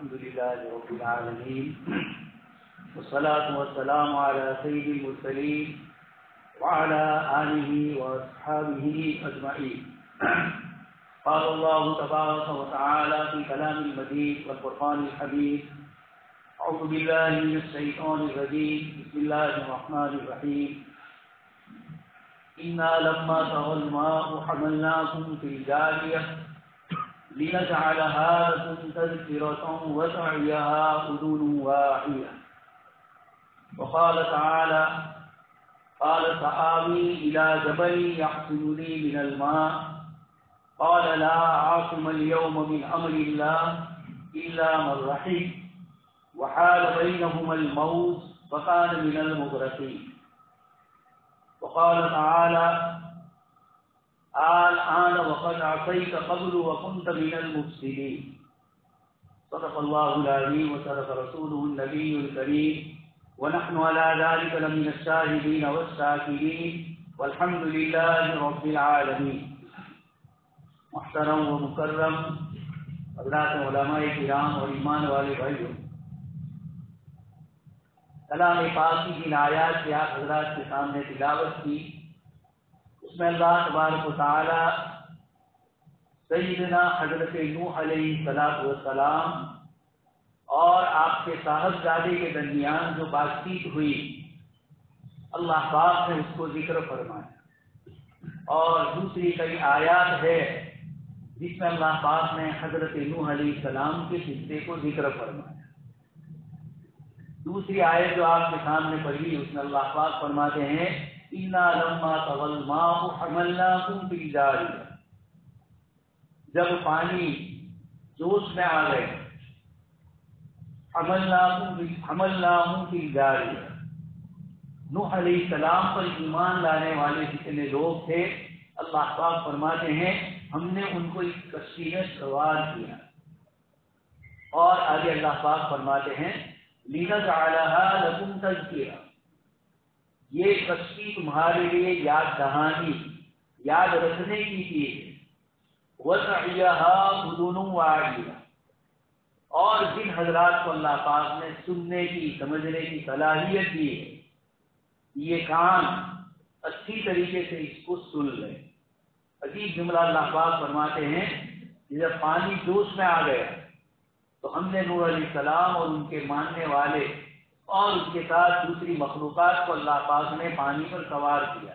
الحمد لله رب العالمين والصلاة والسلام على سيد المرسلين وعلى آله وأصحابه أجمعين. قال الله تبارك وتعالى في كلام المجيد والقرآن الحميد: أعوذ بالله من الشيطان الرجيم، بسم الله الرحمن الرحيم. إنا لما طغى الماء حملناكم في الجارية لنجعلها لكم تذكرة وتعيها أذن واعية. وقال تعالى: قال سآوي إلى جبل يعصمني من الماء قال لا عاصم اليوم من أمر الله إلا من رحم وحال بينهما الموج فكان من المغرقين. وقال تعالى: الآن وقد عصيت قبل وكنت من المفسدين. صدق الله العظيم وصدق رسوله النبي الكريم ونحن على ذلك لمن الشاهدين والشاكرين والحمد لله رب العالمين. محترم و مکرم حضرات علماء کرام اور ایمان والے بھائیوں، کلام پاک کی جن آیات کی آپ حضرات کے سامنے تلاوت کی، اس میں اللہ تبارک و تعالی سیدنا حضرت نوح علیہ السلام اور آپ کے صاحبزادے کے درمیان جو بات چیت ہوئی، اللہ پاک نے اس کو ذکر فرمایا. اور دوسری کئی آیات ہے جس میں اللہ پاک نے حضرت نوح علیہ السلام کے قصے کو ذکر فرمایا. دوسری آیت جو آپ کے سامنے پڑھی، اس میں اللہ پاک فرماتے ہیں: اِنَّا لَمَّا طَغَى الْمَاءُ حَمَلْنَاكُمْ فِي الْجَارِيَةِ. جب پانی جوش میں آ گئے، حَمَلْنَاهُمْ فِي الْجَارِيَةِ. نوح علیہ السلام پر ایمان لانے والے جتنے لوگ تھے، اللہ پاک فرماتے ہیں ہم نے ان کو ایک کشتی میں سوار کیا. اور آگے اللہ پاک فرماتے ہیں: لِنَجْعَلَهَا لَكُمْ تَذْكِرَةً. یہ کشتی تمہارے لیے یاد دہانی، یاد رکھنے کی چیز ہے. وَتَعِيَهَا أُذُنٌ وَاعِيَةٌ. اور جن حضرات کو اللہ پاک نے سننے کی، سمجھنے کی صلاحیت دی ہے، یہ کان اچھی طریقے سے اس کو سن لیں. عجیب جملہ اللہ پاک فرماتے ہیں کہ جب پانی جوش میں آ گیا تو ہم نے نوح علیہ السلام اور ان کے ماننے والے اور اس کے ساتھ دوسری مخلوقات کو اللہ پاک نے پانی پر سوار کیا.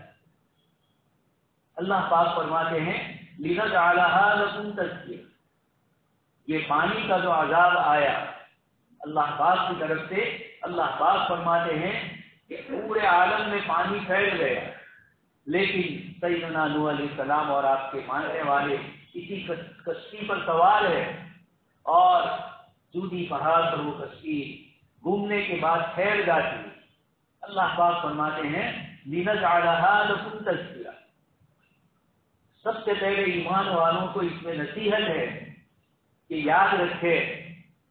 اللہ پاک فرماتے ہیں: لِنَجْعَلَهَا لَكُمْ تَذْكِرَةً. یہ پانی کا جو عذاب آیا اللہ پاک کی طرف سے، اللہ پاک فرماتے ہیں کہ پورے عالم میں پانی پھیل گیا، لیکن سیدنا نوح علیہ السلام اور آپ کے ماننے والے اسی کشتی پر سوار ہے، اور جودی پہاڑ پر وہ کشتی گھومنے کے بعد ٹھہر جاتی ہے. اللہ پاک فرماتے ہیں: لِنَجْعَلَهَا لَكُمْ تَذْكِرَةً. سب سے پہلے ایمان والوں کو اس میں نصیحت ہے کہ یاد رکھے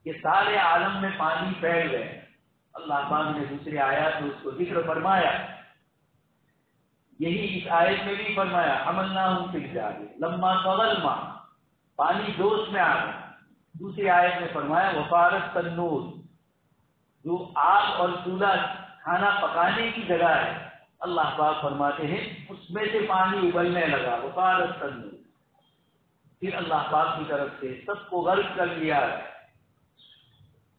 کہ سارے عالم میں پانی پھیل گئے. اللہ پاک نے دوسری آیات میں اس کو ذکر فرمایا. یہی اس آیت میں بھی فرمایا: حَمَلْنَاهُمْ فِي الْجَارِيَةِ لَمَّا طَغَى الْمَاءُ. پانی جوش میں آ گیا. دوسری آیت میں فرمایا: وَفَارَتِ التَّنُّورُ. جو آگ اور چولہا کھانا پکانے کی جگہ ہے، اللہ پاک فرماتے ہیں اس میں سے پانی ابلنے لگا. وَفَارَتِ التَّنُّورُ. پھر اللہ پاک کی طرف سے سب کو غرق کر لیا.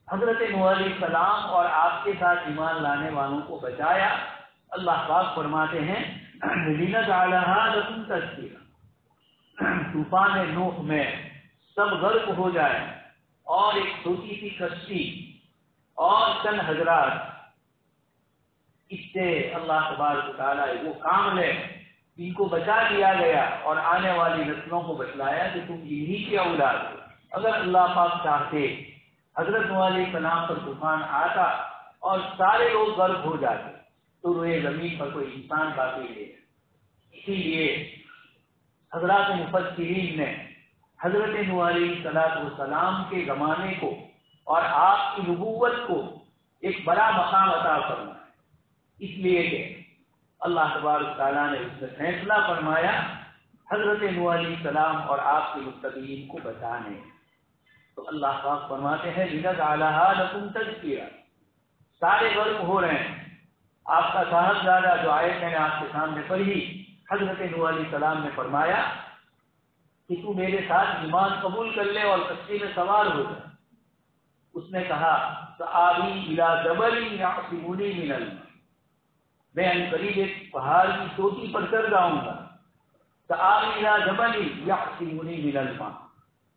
حضرت نوح علیہ السلام اور آپ کے ساتھ ایمان لانے والوں کو بچایا. اللہ پاک فرماتے ہیں: لِنَجْعَلَهَا لَكُمْ تَذْكِرَةً. طوفان نوح میں سب غرق ہو جائے اور ایک چھوٹی سی کشتی اور چند حضرات، اس سے اللہ تبارک و تعالیٰ وہ کام لے، ان کو بچا لیا گیا اور آنے والی نسلوں کو بتلایا کہ تم انہی کی اولاد ہو. اگر اللہ پاک چاہتے حضرت نوح علیہ السلام پر طوفان آتا اور سارے لوگ غرق ہو جاتے تو روئے زمین پر کوئی انسان باقی نہیں. اسی لیے حضرات مفسرین نے حضرت نوح علیہ السلام کے زمانے کو اور آپ کی نبوت کو ایک بڑا مقام عطا فرمایا، اس لیے کہ اللہ تبارک تعالیٰ نے اس میں فیصلہ فرمایا حضرت نوح علیہ السلام اور آپ کے متقین کو بچانے. تو اللہ پاک فرماتے ہیں لِنَجْعَلَهَا لَكُمْ تَذْكِرَةً، سارے غرق ہو رہے ہیں۔ آپ کا صاحبزادہ جو آیت میں نے آپ کے سامنے پڑھی، حضرت نوح علیہ السلام نے فرمایا کہ تو میرے ساتھ ایمان قبول کر لے اور کشتی میں سوار ہو جائے۔ اس نے کہا سآوی إِلَى جَبَلٍ يَعْصِمُنِي مِنَ الْمَاءِ، میں عنقریب ایک پہاڑ کی چوٹی پر چڑھ جاؤں گا۔ سآوی إِلَى جَبَلٍ يَعْصِمُنِي مِنَ الْمَاءِ،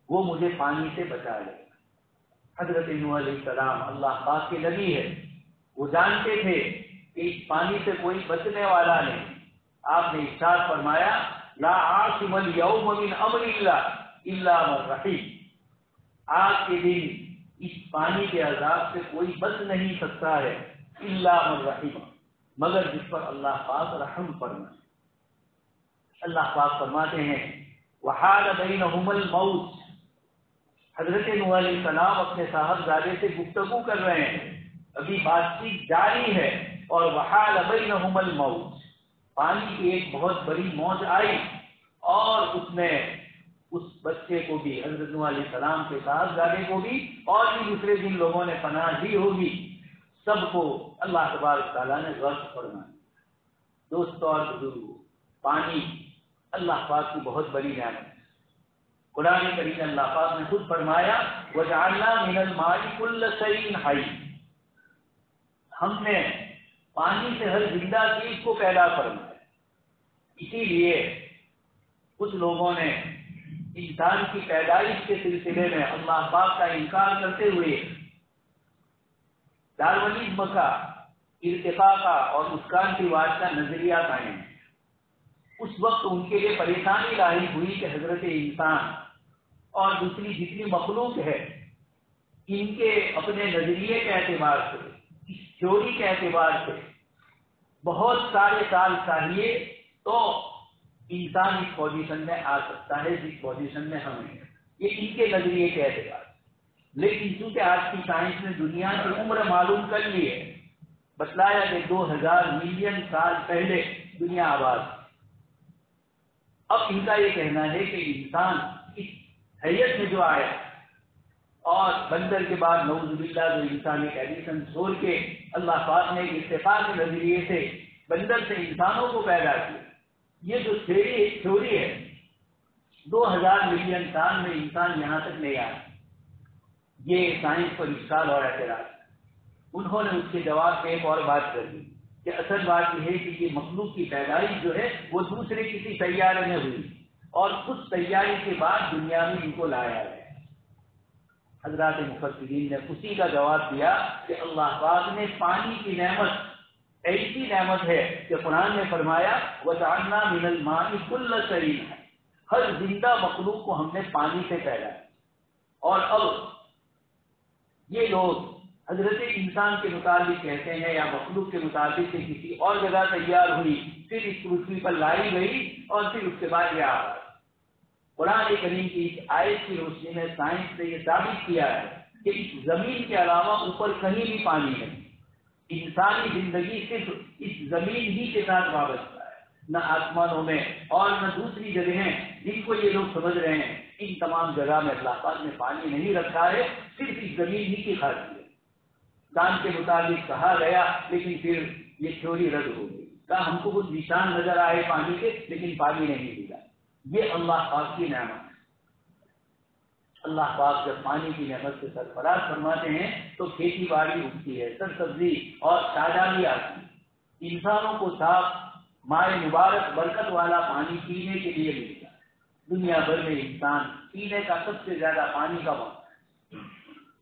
وہ مجھے پانی سے بچا لے گا۔ حضرت نوح علیہ السلام اللہ پاک کے نبی ہے، وہ جانتے تھے کہ اس پانی سے کوئی بچنے والا نہیں۔ آپ نے ارشاد فرمایا لا عاصم اليوم من امر اللہ الا من رحیم، آج کے دن اس پانی کے عذاب سے کوئی بچ نہیں سکتا ہے الا من رحیم، مگر جس پر اللہ پاک رحم فرمائے۔ اللہ پاک فرماتے ہیں وحال بینہم الموت، حضرت نوح علیہ السلام اپنے صاحبزادے سے گفتگو کر رہے ہیں، ابھی بات چیت جاری ہے، اور وحال بینہم الموت، پانی کی ایک بہت بڑی موج آئی اور اس نے اس بچے کو بھی، حضرت نوح علیہ السلام کے صاحبزادے کو بھی، اور بھی دوسرے جن لوگوں نے پناہ دی ہوگی، سب کو اللہ تبارک تعالیٰ نے غرق فرمایا۔ دوستو اور بزرگو، پانی اللہ پاک کی بہت بڑی نعمت ہے۔ قرآن کریم اللہ پاک نے خود فرمایا وَجَعَلْنَا مِنَ الْمَاءِ كُلَّ شَيْءٍ حَيٍّ، ہم نے پانی سے ہر زندہ چیز کو پیدا فرمایا۔ اسی لیے کچھ لوگوں نے انسان کی پیدائش کے سلسلے میں اللہ پاک کا انکار کرتے ہوئے ڈارونیزم کا، ارتقاء کا اور مسکانتیواز کا نظریہ قائم ہے۔ اس وقت ان کے لیے پریشانی لاحق ہوئی کہ حضرت انسان اور دوسری جتنی مخلوق ہے، ان کے اپنے نظریے کے اعتبار سے، اس تھیوری کے اعتبار سے بہت سارے سال چاہیے تو انسان اس پوزیشن میں آ سکتا ہے جس پوزیشن میں ہم ہیں، یہ ان کے نظریے کے اعتبار سے۔ لیکن چونکہ آج کی سائنس نے دنیا کی عمر معلوم کر لی ہے، بتلایا کہ 2000 ملین سال پہلے دنیا آباد تھی۔ اب ان کا یہ کہنا ہے کہ انسان اس حیثیت میں جو آیا اور بندر کے بعد نعوذ باللہ جو انسان ایک ایڈیشن چھوڑ کے اللہ پاک نے اتفاق کے نظریے سے بندر سے انسانوں کو پیدا کیا، یہ جو تھیوری ہے 2000 ملین سال میں انسان یہاں تک نہیں آیا، یہ سائنس پر اشکال اور اعتراض۔ انہوں نے اس کے جواب میں ایک اور بات کر دی کہ اصل بات یہ ہے کہ یہ مخلوق کی پیدائش جو ہے وہ دوسرے کسی سیارے میں ہوئی اور اس سیارے کے بعد دنیا میں ان کو لایا ہے۔ حضرات مفسرین نے اسی کا جواب دیا کہ اللہ پاک نے پانی کی نعمت ایسی نعمت ہے کہ قرآن نے فرمایا وَجَعَلْنَا مِنَ الْمَاءِ كُلَّ شَيْءٍ، ہر زندہ مخلوق کو ہم نے پانی سے پیدا کیا۔ اور اب یہ لوگ حضرت انسان کے متعلق کہتے ہیں یا مخلوق کے متعلق سے کسی اور جگہ تیار ہوئی، پھر اس پرتھوی پر لائی گئی اور پھر اس کے بعد یہ آ قرآن کریم کی اس آیت کی روشنی میں سائنس نے یہ ثابت کیا ہے کہ اس زمین کے علاوہ اوپر کہیں بھی پانی نہیں، انسانی زندگی صرف اس زمین ہی کے ساتھ وابستہ ہے، نہ آسمانوں میں اور نہ دوسری جگہیں جن کو یہ لوگ سمجھ رہے ہیں، ان تمام جگہ میں اللہ پاک نے پانی نہیں رکھا ہے، صرف اس زمین ہی کی خاصیت ہے۔ دان کے مطابق کہا گیا لیکن پھر یہ تھیوری رد ہو گئی، کہا ہم کو کچھ نشان نظر آئے پانی کے لیکن پانی نہیں ملا۔ یہ اللہ پاک کی نعمت ہے۔ اللہ پاک جب پانی کی نعمت سے سرفراز فرماتے ہیں تو کھیتی باڑی اگتی ہے، سبزی اور تازگی آتی ہے، انسانوں کو صاف مائع مبارک برکت والا پانی پینے کے لیے ملتا ہے۔ دنیا بھر میں انسان پینے کا سب سے زیادہ پانی کا وقت ہے۔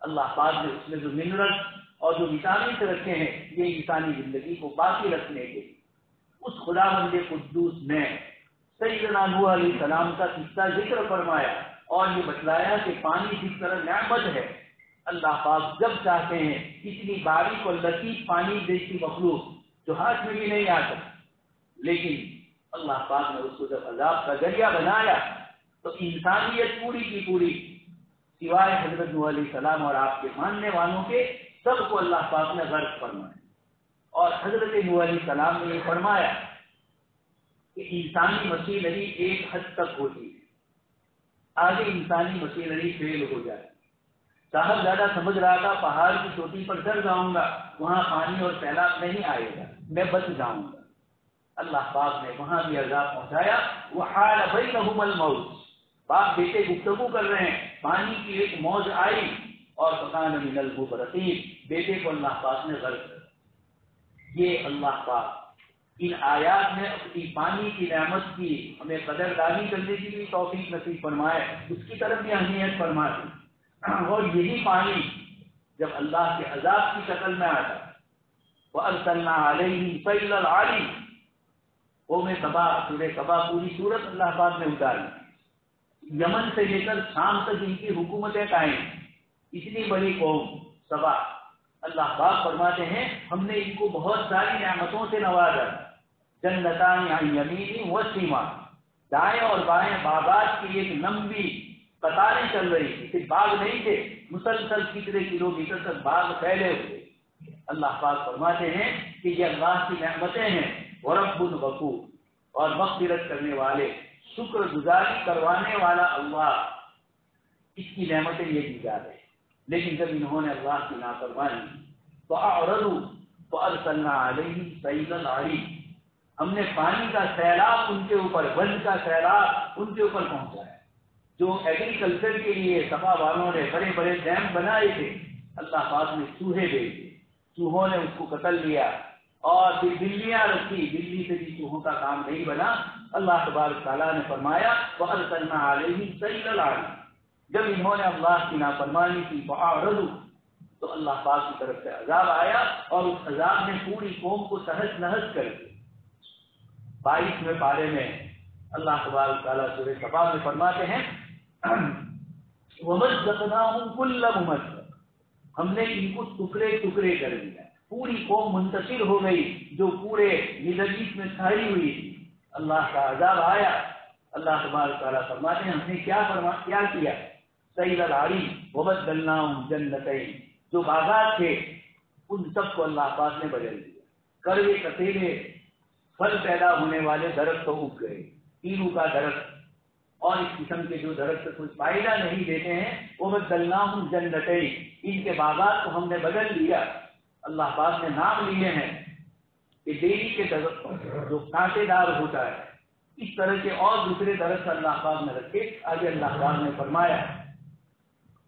اللہ پاک نے اس میں جو منرل اور جو وٹامنس رکھے ہیں یہ انسانی زندگی کو باقی رکھنے کے لیے۔ اس خداوند قدوس نے سیدنا نوح علیہ السلام کا قصہ ذکر فرمایا اور یہ بتلایا کہ پانی جس طرح نعمت ہے، اللہ پاک جب چاہتے ہیں اتنی باریک اور لطیف پانی جیسی مخلوق جو ہاتھ میں بھی نہیں آ سکتی، لیکن اللہ پاک نے اس کو جب عذاب کا ذریعہ بنایا تو انسانیت پوری کی پوری سوائے حضرت نوح علیہ السلام اور آپ کے ماننے والوں کے سب کو اللہ پاک نے غرق فرمایا۔ اور حضرت نوح علیہ السلام نے یہ فرمایا کہ انسانی مشینری ایک حد تک ہوتی ہے، آگے انسانی مشینری فیل ہو جائے، صاحب زیادہ سمجھ رہا تھا پہاڑ کی چوٹی پر چڑھ جاؤں گا، وہاں پانی اور سیلاب نہیں آئے گا، میں بچ جاؤں گا۔ اللہ پاک نے وہاں بھی عذاب پہنچایا۔ وحال بینہم الموت، باپ بیٹے گفتگو کر رہے ہیں، پانی کی ایک موج آئی اور فکان من المغرقین، بیٹے کو اللہ پاک نے غرق کر دیا۔ یہ اللہ پاک ان آیات میں اپنی پانی کی نعمت کی ہمیں قدردانی کرنے کی بھی توفیق نصیب فرمائے، اس کی طرف بھی اہمیت فرما دی۔ اور یہی پانی جب اللہ کے عذاب کی شکل میں آتا وَأَرْسَلْنَا عَلَيْهِمْ سَيْلَ الْعَرِيمِ، قوم سبا، سورہ سبا پوری سورت اللہ پاک نے اتاری، یمن سے لے کر شام تک ان کی حکومتیں قائم، اتنی بڑی قوم سبا۔ اللہ پاک فرماتے ہیں ہم نے ان کو بہت ساری نعمتوں سے نوازا، جنتان عن یمین و شمال، دائیں اور بائیں باغات کی ایک لمبی قطاریں چل رہی تھی، صرف باغ نہیں تھے، مسلسل کتنے کلومیٹر تک باغ پھیلے ہوئے۔ اللہ پاک فرماتے ہیں کہ یہ اللہ کی نعمتیں ہیں، ورب غفور، اور مغفرت کرنے والے، شکر گزاری کروانے والا اللہ، اس کی نعمتیں یہ دی جا رہی۔ لیکن جب انہوں نے اللہ کی نافرمانی فأعرضوا فأرسلنا علیہم سیل العریم، ہم نے پانی کا سیلاب ان کے اوپر، بند کا سیلاب ان کے اوپر پہنچایا۔ جو ایگریکلچر کے لیے سبا والوں نے بڑے بڑے ڈیم بنائے تھے، اللہ پاک نے چوہے بھیج دیے، چوہوں نے اس کو قتل لیا، اور پھر بلیاں رکھی، بلی سے بھی چوہوں کا کام نہیں بنا۔ اللہ تبارک تعالیٰ نے فرمایا وَأَرْسَلْنَا عَلَيْهِمْ سَيْلَ الْعَرِيمِ، جب انہوں نے اللہ کی نافرمانی کی فَأَعْرَضُوا، تو اللہ پاک کی طرف سے عذاب آیا اور اس عذاب نے پوری قوم کو تہس نہس کر دیا۔ 22ویں پارے میں اللہ تبارک تعالیٰ سورہ سبا میں فرماتے ہیں وَمَزَّقْنَاهُمْ كُلَّ مُمَزَّقٍ، ہم نے ان کو ٹکڑے ٹکڑے کر دیا، پوری قوم منتشر ہو گئی جو پورے مڈل ایسٹ میں چھائی ہوئی تھی۔ اللہ کا عذاب آیا۔ اللہ تبارک تعالیٰ فرماتے ہیں ہم نے کیا کیا، سیل العریم وبدلناہم جنتین، جو باغات تھے ان سب کو اللہ پاک نے بدل دیا، کڑوے کتیلے پھل پیدا ہونے والے درخت تو اگ گئے، پیرو کا درخت اور اس قسم کے جو درخت کوئی فائدہ نہیں دیتے ہیں، وبدلناہم جنتین، ان کے باغات کو ہم نے بدل دیا۔ اللہ پاک نے نام لیے ہیں کہ بیری کے درخت جو کانٹے دار ہوتا ہے، اس طرح کے اور دوسرے درخت اللہ پاک نے رکھے۔ آگے اللہ پاک نے فرمایا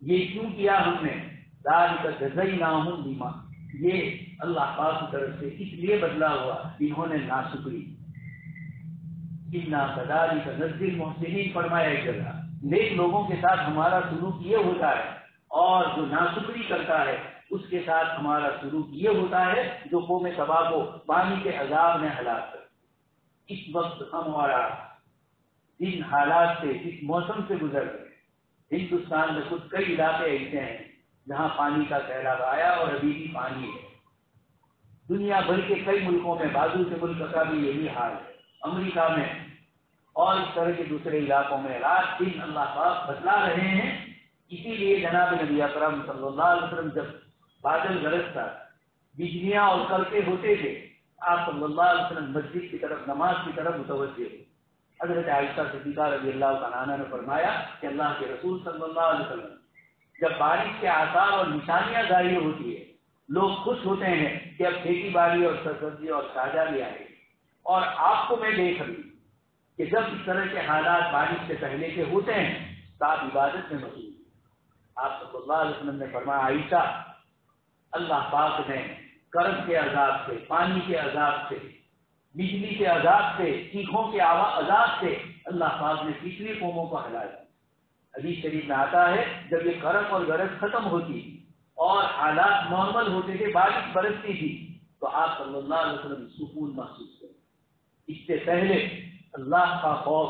یہ کیوں کیا ہم نے، ذالک جزیناہم بما، یہ اللہ پاک کی طرف سے اس لیے بدلا ہوا انہوں نے ناشکری۔ انا کذالک نجزی المحسنین، فرمایا ایک جگہ نیک لوگوں کے ساتھ ہمارا سلوک یہ ہوتا ہے، اور جو ناشکری کرتا ہے اس کے ساتھ ہمارا سلوک یہ ہوتا ہے جو قوم سبا کو پانی کے عذاب میں ہلاک کر۔ اس وقت ہم اور آپ جن حالات سے، جس موسم سے گزر رہے، ہندوستان میں کچھ کئی علاقے ایسے ہیں جہاں پانی کا سیلاب آیا اور ابھی بھی پانی ہے۔ دنیا بھر کے کئی ملکوں میں، بازو کے ملک کا بھی یہی حال ہے، امریکہ میں اور اس طرح کے دوسرے علاقوں میں رات دن اللہ پاک بتلا رہے ہیں۔ اسی لیے جناب نبی اکرم صلی اللہ علیہ وسلم جب بادل گرجتا، بجلیاں اور کڑکے ہوتے تھے، آپ صلی اللہ علیہ وسلم مسجد کی طرف، نماز کی طرف متوجہ ہوئے۔ حضرت عائشہ صدیقہ رضی اللہ عنہا نے فرمایا کہ اللہ کے رسول صلی اللہ علیہ وسلم جب بارش کے آثار اور نشانیاں ظاہر ہوتی ہے، لوگ خوش ہوتے ہیں کہ اب کھیتی باڑی اور سبزی اور تازہ بھی آئے، اور آپ کو میں دیکھ رہی کہ جب اس طرح کے حالات بارش سے پہلے کے ہوتے ہیں تو آپ عبادت میں مصروف۔ آپ صلی اللہ علیہ وسلم نے فرمایا عائشہ، اللہ پاک نے کرب کے عذاب سے، پانی کے عذاب سے، بجلی کے عذاب سے، چیخوں کے عذاب سے اللہ پاک نے پچھلی قوموں کو ہلایا۔ حدیث شریف میں آتا ہے جب یہ کرب اور گرج ختم ہوتی اور حالات نارمل ہوتے تھے، بارش برستی تھی، تو آپ صلی اللہ علیہ وسلم سکون محسوس کرتے۔ اس سے پہلے اللہ کا خوف،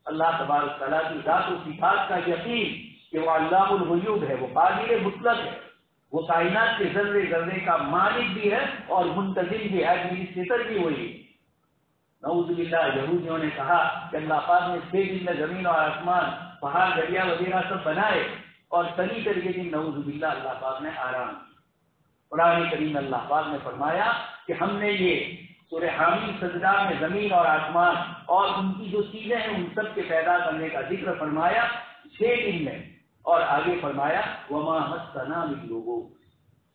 اللہ تبارک تعالیٰ کی ذات و صفات کا یقین کہ وہ علام الغیوب ہے، وہ قادر مطلق ہے، وہ کائنات کے ذرے ذرے کا مالک بھی ہے اور منتظم بھی ہے، ایڈمنسٹریٹر بھی وہی ہے۔ نعوذ باللہ، یہودیوں نے کہا کہ اللہ پاک نے 6 دن میں زمین اور آسمان، پہاڑ، دریا وغیرہ سب بنائے، اور سنی طریقے دن نعوذ باللہ اللہ پاک نے آرام کیا۔ قرآن کریم اللہ پاک نے فرمایا کہ ہم نے یہ سورہ حامیم سجدہ میں زمین اور آسمان اور ان کی جو چیزیں ہیں ان سب کے پیدا کرنے کا ذکر فرمایا 6 دن میں، اور آگے فرمایا وما مسنا من لغوب،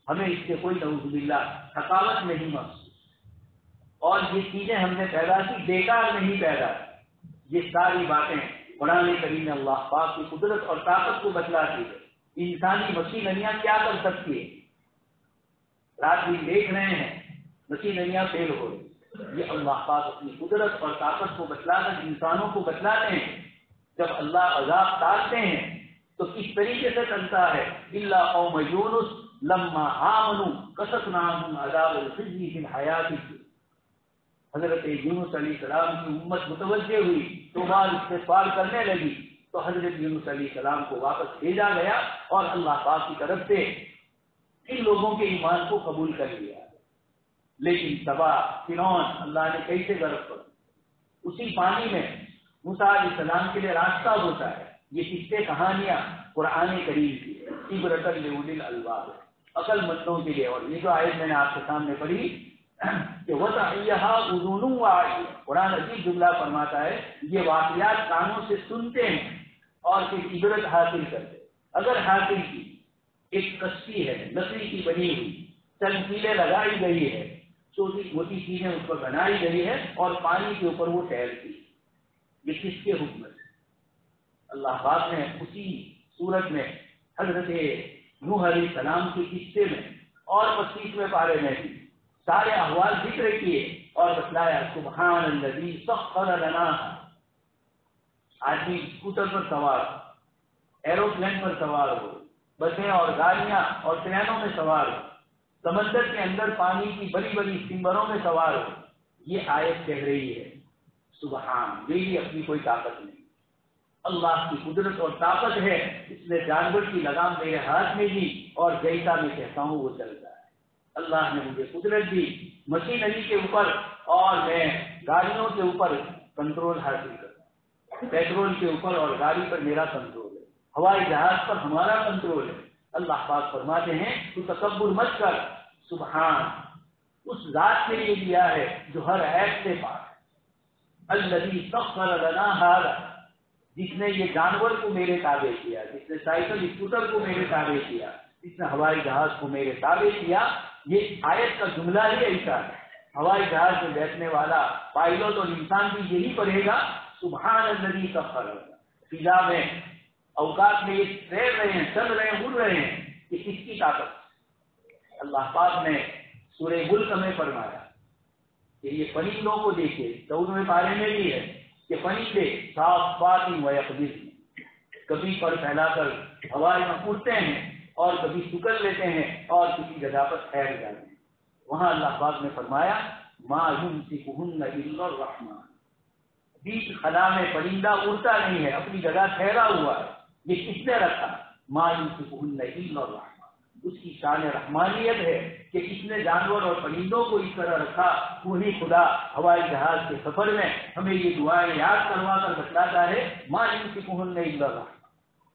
ہمیں اس سے کوئی نعوذ باللہ تھکاوٹ نہیں محسوس، اور یہ چیزیں ہم نے پیدا کی بیکار نہیں پیدا کی۔ یہ ساری باتیں قرآن کریم نے اللہ پاک کی قدرت اور طاقت کو بتلاتی ہے۔ انسانی مشینریاں کیا کر سکتی ہے؟ رات دن دیکھ رہے ہیں مشینریاں فیل ہو رہی، یہ اللہ پاک اپنی قدرت اور طاقت کو بتلا کر انسانوں کو بتلاتے ہیں۔ جب اللہ عذاب ڈالتے ہیں تو کس طریقے سے چلتا ہے؟ الا قوم یونس لما آمنوا کشفنا عنهم عذاب الخزي في الحیات الدنیا۔ حضرت یونس علیہ السلام کی امت متوجہ ہوئی، توبہ استغفار کرنے لگی، تو حضرت یونس علیہ السلام کو واپس بھیجا گیا اور اللہ پاک کی طرف سے ان لوگوں کے ایمان کو قبول کر لیا۔ لیکن تباہ فرعون اللہ نے کیسے غرق کر، اسی پانی میں موسیٰ علیہ السلام کے لیے راستہ ہوتا ہے۔ یہ قصے کہانیاں قرآن کریم کی عبرۃ لأولی الالباب، عقل مندوں کے لیے۔ اور یہ جو آیت میں نے آپ کے سامنے پڑھی کہ وَتَعِيَّهَا أُذُنٌ وَاعِيَةٌ، قرآن عجیب جملہ فرماتا ہے یہ واقعات کانوں سے سنتے ہیں اور پھر عبرت حاصل کرتے۔ اگر حاصل کی ایک کشتی ہے لکڑی کی بنی ہوئی، چنکیلیں لگائی گئی ہے، چھوٹی موٹی چیزیں اس پر بنائی گئی ہے اور پانی کے اوپر وہ تیرتی، یہ کس کے حکم سے؟ اللہ پاک نے اسی صورت میں حضرت نوح علیہ السلام کے قصے میں اور 25ویں پارے میں بھی سارے احوال ذکر کیے اور بتلایا سبحان الذی سخر لنا، آدمی اسکوٹر پر سوار ہو، ایروپلین پر سوار ہو، بسیں اور گاڑیاں اور ٹرینوں میں سوار ہو، سمندر کے اندر پانی کی بڑی بڑی اسٹیمروں میں سوار ہو، یہ آیت کہہ رہی ہے سبحان، میری اپنی کوئی طاقت نہیں، اللہ کی قدرت اور طاقت ہے، اس نے جانور کی لگام میرے ہاتھ میں دی اور جیسا میں کہتا ہوں وہ چلتا ہے۔ اللہ نے مجھے قدرت دی مشینری کے اوپر اور میں گاڑیوں کے اوپر کنٹرول حاصل کرتا ہوں، پیٹرول کے اوپر اور گاڑی پر میرا کنٹرول ہے، ہوائی جہاز پر ہمارا کنٹرول ہے۔ اللہ پاک فرماتے ہیں تو تکبر مت کر، سبحان اس ذات نے یہ دیا ہے جو ہر عیب سے پاک ہے، الذی سخر لنا ھذا، جس نے یہ جانور کو میرے تابع کیا، جس نے سائیکل اسکوٹر کو میرے تابع کیا، جس نے ہوائی جہاز کو میرے تابع کیا۔ یہ آیت کا جملہ ہی ایسا ہے، ہوائی جہاز میں بیٹھنے والا پائلٹ اور انسان بھی یہی پڑھے گا سبحان الذی سخر لنا۔ فضا میں اوقات میں یہ تیر رہے ہیں، چل رہے ہیں، اڑ رہے ہیں، یہ کس کی طاقت؟ اللہ پاک نے سورہ ملک میں فرمایا کہ یہ پرندوں کو دیکھے، 14ویں پارے میں بھی ہے کہ فرشتے صافات ویقبضن، کبھی پر پھیلا کر ہوائی میں اڑتے ہیں اور کبھی سکڑ لیتے ہیں اور کسی جگہ پر ٹھہر جاتے ہیں۔ وہاں اللہ پاک نے فرمایا ما یمسکہن الا الرحمن، بیچ خلا میں پرندہ اڑتا نہیں ہے، اپنی جگہ ٹھہرا ہوا ہے، یہ کس نے رکھا؟ ما یمسکہن الا الرحمن، اس کی شان رحمانیت ہے کہ اس نے جانور اور پرندوں کو اس طرح رکھا۔ وہی خدا ہوائی جہاز کے سفر میں ہمیں یہ دعائیں یاد کروا کر بتلاتا ہے ما یمسکہن الا الرحمن،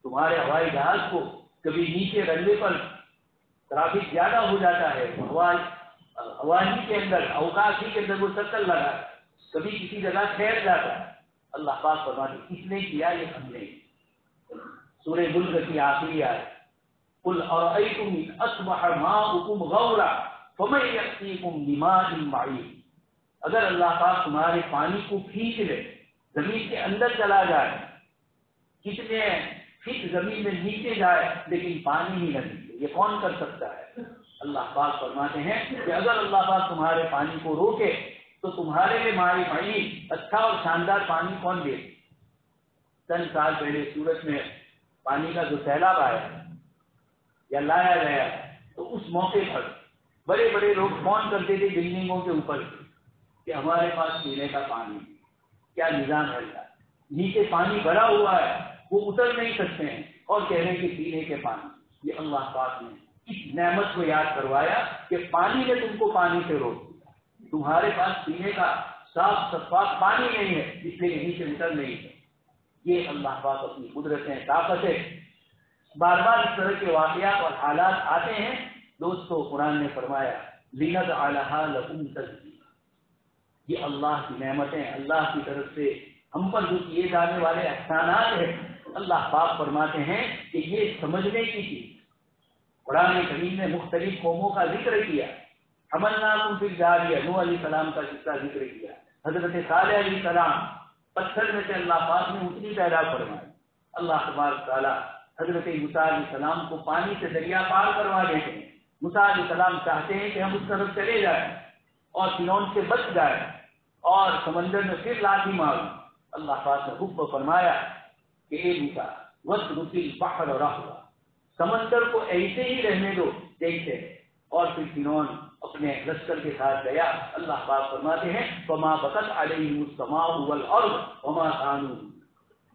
تمہارے ہوائی جہاز کو کبھی نیچے رنگے پر ٹریفک زیادہ ہو جاتا ہے، ہوائی کے اندر اوقات ہی کے اندر وہ چکر لگا، کبھی کسی جگہ ٹھہر جاتا ہے۔ اللہ پاک فرماتے کس نے کیا؟ یہ ہم نے۔ سورہ ملک کی آخری آیت قل ارأيتم إن أصبح ماؤكم غورا فمن يأتيكم بماء معين، اگر اللہ پاک تمہارے پانی کو کھینچ لے، زمین کے اندر چلا جائے، کتنے فٹ زمین میں نیچے جائے لیکن پانی ہی نہ نکلے، یہ کون کر سکتا ہے؟ اللہ پاک فرماتے ہیں کہ اگر اللہ پاک تمہارے پانی کو روکے تو تمہارے لیے مائی معین اچھا اور شاندار پانی کون دے؟ چند سال پہلے سورت میں پانی کا جو سیلاب آیا یا لایا گیا تو اس موقع پر بڑے بڑے لوگ فون کرتے تھے بلڈنگوں کے اوپر کہ ہمارے پاس پینے کا پانی کیا نظام ہے، نیچے پانی بھرا ہوا ہے، وہ اتر نہیں سکتے ہیں اور کہہ رہے ہیں کہ پینے کے پانی۔ یہ اللہ پاک نے اس نعمت کو یاد کروایا کہ پانی نے تم کو پانی سے روک دیا، تمہارے پاس پینے کا صاف شفاف پانی نہیں ہے اس لیے نیچے اتر نہیں ہے۔ یہ اللہ پاک اپنی قدرتیں طاقتیں بار بار اس طرح کے واقعات اور حالات آتے ہیں۔ دوستو قرآن نے فرمایا لِنَجْعَلَهَا لَكُمْ تَذْكِرَةً، یہ اللہ کی نعمتیں، اللہ کی طرف سے ہم پر جو کیے جانے والے احسانات ہیں اللہ پاک فرماتے ہیں کہ یہ سمجھنے کی چیز۔ قرآن کریم نے مختلف قوموں کا ذکر کیا۔ حملناکم فی الجاریہ، نوح علیہ السلام کا قصہ ذکر کیا۔ حضرت صالح علیہ السلام پتھر میں سے اللہ پاک نے اونٹنی پیدا فرمائی۔ اللہ تبارک تعالیٰ حضرت موسیٰ علیہ السلام کو پانی سے دریا پار کروا دیتے ہیں۔ موسیٰ علیہ السلام چاہتے ہیں کہ ہم اس طرف چلے جائیں اور فرعون سے بچ جائیں اور سمندر میں پھر لاٹھی ماروں۔ اللہ پاک نے حکم فرمایا کہ اے موسیٰ واترک البحر رہوا، سمندر کو ایسے ہی رہنے دو دیکھتے ہیں۔ اور پھر فرعون اپنے لشکر کے ساتھ گیا۔ اللہ پاک فرماتے ہیں فما بقت علیہم السماء والارض وما كانوا،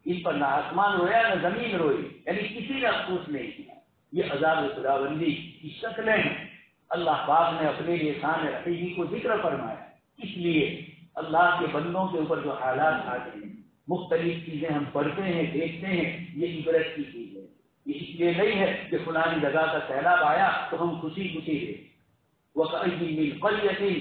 ان پر نہ آسمان رویا نہ زمین روئی، یعنی کسی نے افسوس نہیں کیا۔ یہ عذاب خداوندی کی شکلیں ہیں۔ اللہ پاک نے اپنے لیے شان رحیمی کو ذکر فرمایا، اس لیے اللہ کے بندوں کے اوپر جو حالات آتے ہیں، مختلف چیزیں ہم پڑھتے ہیں دیکھتے ہیں، یہ عبرت کی چیز ہے۔ یہ اس لیے نہیں ہے کہ فلانی جگہ کا سیلاب آیا تو ہم خوشی خوشی رہے۔ وَكَأَيٍّ مِّن قَرْيَةٍ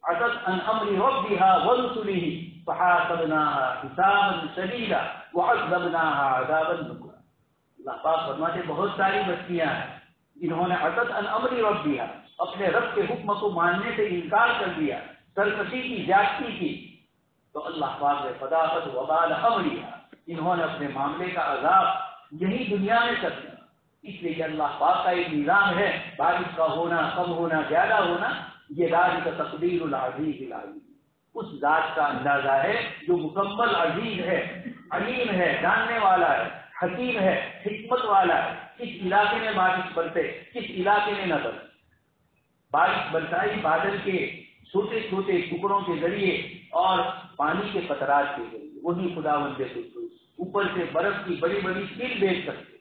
عَتَتْ عَنْ أَمْرِ رَبِّهَا وَرُسُلِهِ فَحَاسَبْنَاهَا حِسَابًا شَدِيدًا وَعَذَّبْنَاهَا عَذَابًا نُكْرًا۔ اللہ پاک فرماتے بہت ساری بستیاں ہیں جنہوں نے عَتَتْ عَنْ أَمْرِ رَبِّهَا، اپنے رب کے حکم کو ماننے سے انکار کر دیا، سرکشی کی، زیادتی کی، تو اللہ پاک نے فَذَاقَتْ وَبَالَ أَمْرِهَا، انہوں نے اپنے معاملے کا عذاب یہی دنیا میں کر دیا۔ اس لیے کہ اللہ پاک کا ایک نظام ہے، بارش کا ہونا، کم ہونا، زیادہ ہونا، یہ ذالک تقدیر العزیز العلیم، اس ذات کا اندازہ ہے جو مکمل عزیز ہے، علیم ہے، جاننے والا ہے، حکیم ہے، حکمت والا ہے۔ کس علاقے میں بارش برسے، کس علاقے میں نہ برسے۔ بارش برسائی بادل کے چھوٹے چھوٹے ٹکڑوں کے ذریعے اور پانی کے قطرات کے ذریعے، وہی خداوند قدوس اوپر سے برف کی بڑی بڑی سیل بیچ سکتے،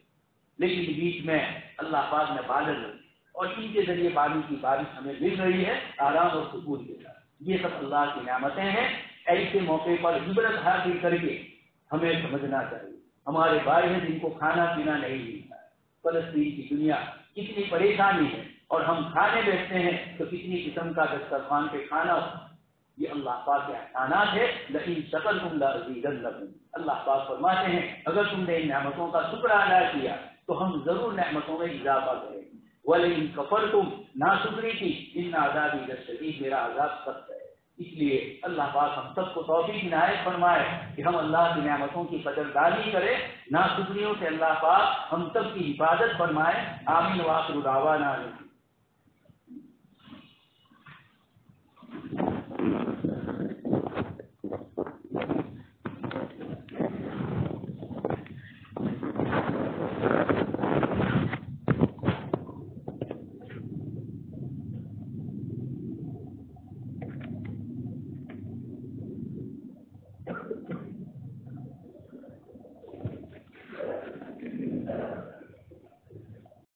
لیکن بیچ میں اللہ پاک نے بادل رکھے اور ان کے ذریعے پانی کی بارش ہمیں مل رہی ہے آرام اور سکون کے ساتھ۔ یہ سب اللہ کی نعمتیں ہیں۔ ایسے موقع پر عبرت حاصل کر کے ہمیں سمجھنا چاہیے۔ ہمارے بھائی ہیں جن کو کھانا پینا نہیں ملتا ہے، فلسطین کی دنیا کتنی پریشانی ہے، اور ہم کھانے بیٹھتے ہیں تو کتنی قسم کا دسترخوان پہ کھانا ہوتا ہے۔ یہ اللہ پاک کے احسانات ہے۔ لئن شکرتم لازیدنکم، اللہ پاک فرماتے ہیں اگر تم نے ان نعمتوں کا شکر ادا کیا تو ہم ضرور نعمتوں میں اضافہ کریں گے۔ وَلَئِن كَفَرْتُمْ، ناشکری کی، إِنَّ عَذَابِي لَشَدِيدٌ، میرا عذاب سخت ہے۔ اس لیے اللہ پاک ہم سب کو توفیق عنایت فرمائے کہ ہم اللہ کی نعمتوں کی قدردانی کریں، ناشکریوں سے اللہ پاک ہم سب کی حفاظت فرمائے۔ آمین وآخر دعوانا۔